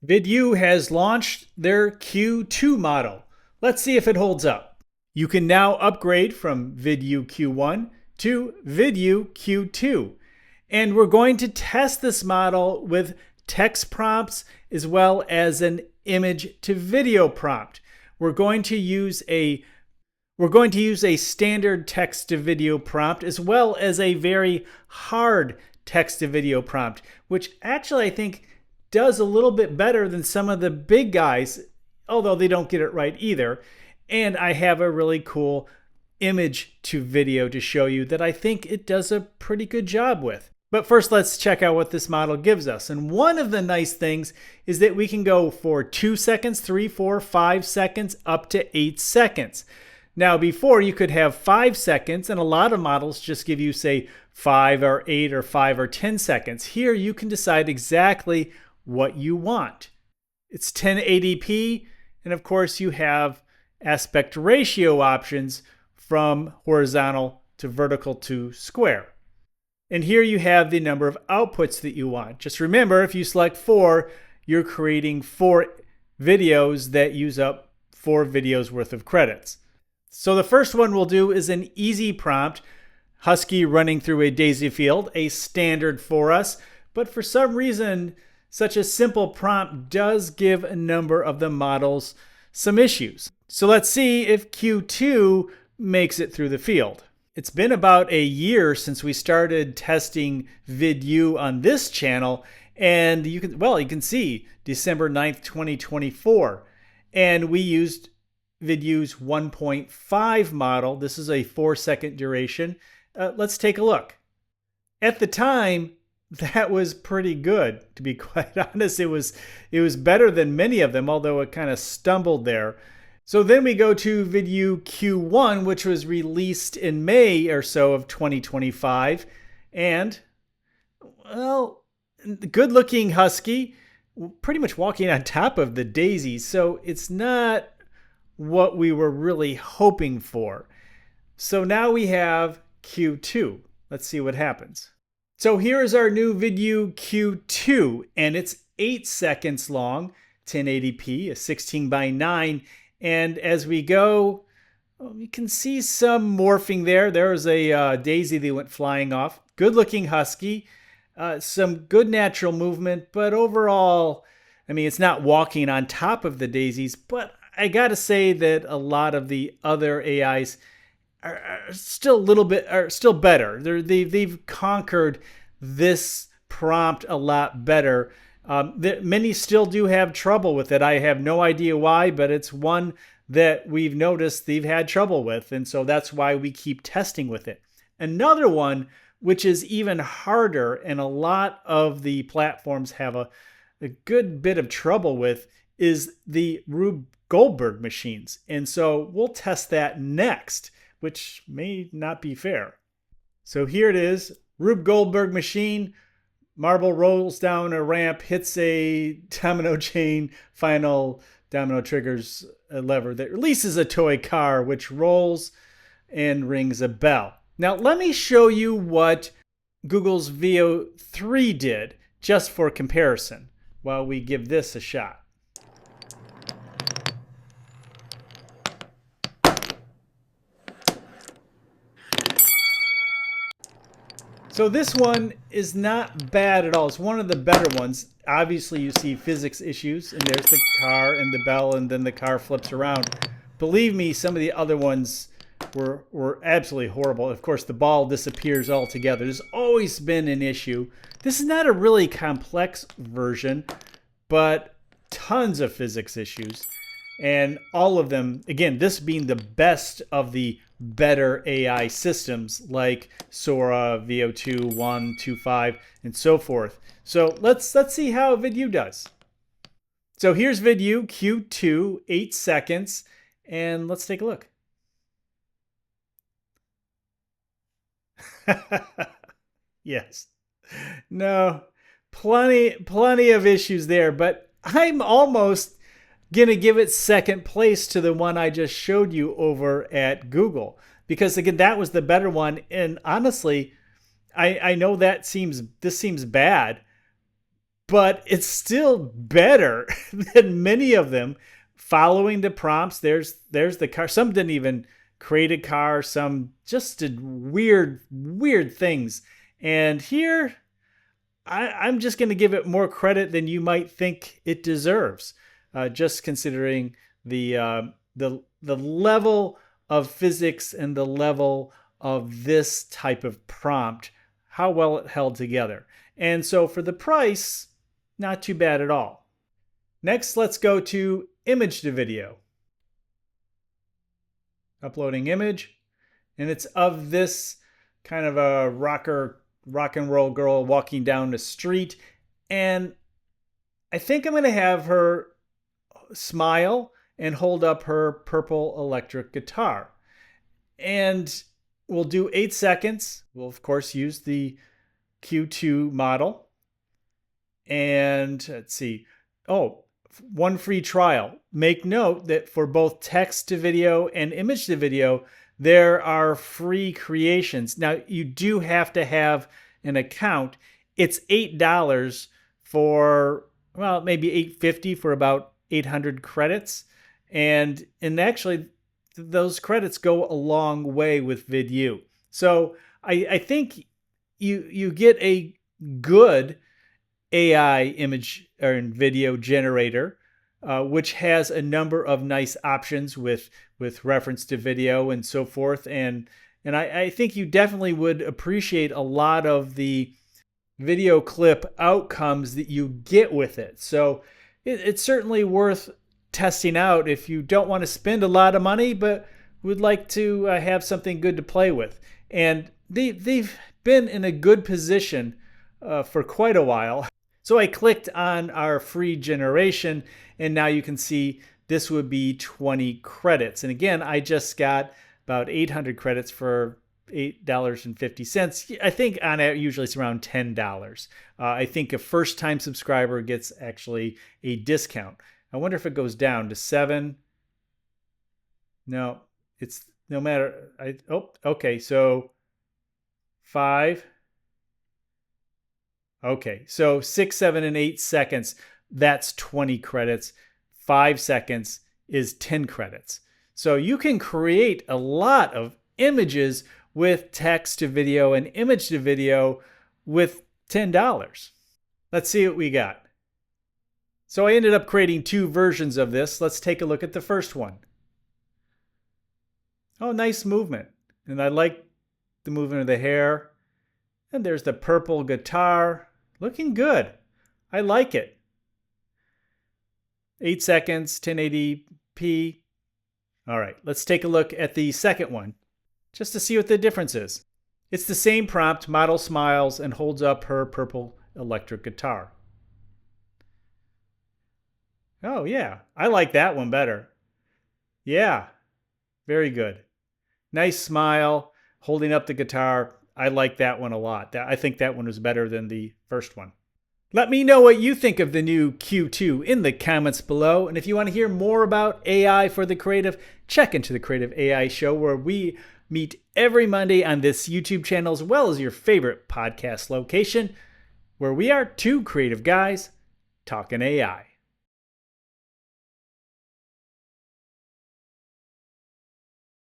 Vidu has launched their Q2 model. Let's see if it holds up. You can now upgrade from Vidu Q1 to Vidu Q2. And we're going to test this model with text prompts as well as an image to video prompt. We're going to use a standard text to video prompt as well as a very hard text to video prompt, which actually I think does a little bit better than some of the big guys, although they don't get it right either. And I have a really cool image to video to show you that I think it does a pretty good job with. But first, let's check out what this model gives us. And one of the nice things is that we can go for 2 seconds, 3, 4, 5 seconds, up to 8 seconds. Now, before you could have 5 seconds, and a lot of models just give you, say, 5 or 8 or 5 or 10 seconds. Here, you can decide exactly what you want. It's 1080p, and of course, you have aspect ratio options from horizontal to vertical to square. And here you have the number of outputs that you want. Just remember, if you select 4, you're creating 4 videos that use up 4 videos worth of credits. So the first one we'll do is an easy prompt, Husky running through a daisy field, a standard for us. But for some reason, such a simple prompt does give a number of the models some issues. So let's see if Q2 makes it through the field. It's been about a year since we started testing Vidu on this channel, and you can see December 9th, 2024. And we used Vidu's 1.5 model. This is a 4-second duration. Let's take a look. At the time, that was pretty good, to be quite honest. It was better than many of them, although it kind of stumbled there. So then we go to Vidu Q1, which was released in May or so of 2025. And, well, good-looking Husky, pretty much walking on top of the daisies. So it's not what we were really hoping for. So now we have Q2. Let's see what happens. So here is our new Vidu Q2, and it's 8 seconds long, 1080p, a 16:9. And as we go, you can see some morphing there. There was a daisy that went flying off. Good looking Husky, some good natural movement, but overall, I mean, it's not walking on top of the daisies, but I gotta say that a lot of the other AIs are still better. They've conquered this prompt a lot better. Many still do have trouble with it. I have no idea why, but it's one that we've noticed they've had trouble with, and so that's why we keep testing with it. Another one, which is even harder, and a lot of the platforms have a good bit of trouble with, is the Rube Goldberg machines. And so we'll test that next, which may not be fair. So here it is, Rube Goldberg machine. Marble rolls down a ramp, hits a domino chain, final domino triggers a lever that releases a toy car, which rolls and rings a bell. Now let me show you what Google's Veo 3 did, just for comparison, while we give this a shot. So this one is not bad at all. It's one of the better ones. Obviously, you see physics issues, and there's the car and the bell, and then the car flips around. Believe me, some of the other ones were absolutely horrible. Of course, the ball disappears altogether. There's always been an issue. This is not a really complex version, but tons of physics issues. And all of them, again, this being the best of the better AI systems like Sora, Veo 2, 1, 2, 5, and so forth. So let's see how Vidu does. So here's Vidu Q2, 8 seconds, and let's take a look. Yes. No, plenty of issues there, but I'm almost gonna give it second place to the one I just showed you over at Google, because again, that was the better one. And honestly, I know this seems bad, but it's still better than many of them following the prompts. There's the car. Some didn't even create a car. Some just did weird things. And here, I'm just going to give it more credit than you might think it deserves, just considering the level of physics and the level of this type of prompt, how well it held together. And so for the price, not too bad at all. Next, let's go to image to video. Uploading image, and it's of this kind of a rock and roll girl walking down the street, and I think I'm going to have her smile and hold up her purple electric guitar. And we'll do 8 seconds. We'll, of course, use the Q2 model. And let's see. Oh, one free trial. Make note that for both text to video and image to video, there are free creations. Now, you do have to have an account. It's $8 for, well, maybe $8.50 for about 800 credits. And actually, those credits go a long way with Vidu. So I think you get a good AI image or video generator, which has a number of nice options with reference to video and so forth. And I think you definitely would appreciate a lot of the video clip outcomes that you get with it. So it's certainly worth testing out if you don't want to spend a lot of money, but would like to have something good to play with. And they've been in a good position for quite a while. So I clicked on our free generation, and now you can see this would be 20 credits. And again, I just got about 800 credits for $8.50. I think on it, usually it's around $10. I think a first-time subscriber gets actually a discount. I wonder if it goes down to 7. No, it's no matter. Okay, so 5. Okay, so 6, 7, and 8 seconds, that's 20 credits. 5 seconds is 10 credits. So you can create a lot of images with text to video and image to video with $10. Let's see what we got. So I ended up creating 2 versions of this. Let's take a look at the first one. Oh, nice movement. And I like the movement of the hair. And there's the purple guitar. Looking good. I like it. 8 seconds, 1080p. All right, let's take a look at the second one, just to see what the difference is. It's the same prompt. Model smiles and holds up her purple electric guitar. Oh, yeah. I like that one better. Yeah. Very good. Nice smile, holding up the guitar. I like that one a lot. I think that one was better than the first one. Let me know what you think of the new Q2 in the comments below. And if you want to hear more about AI for the creative, check into the Creative AI Show, where we meet every Monday on this YouTube channel, as well as your favorite podcast location, where we are 2 creative guys talking AI.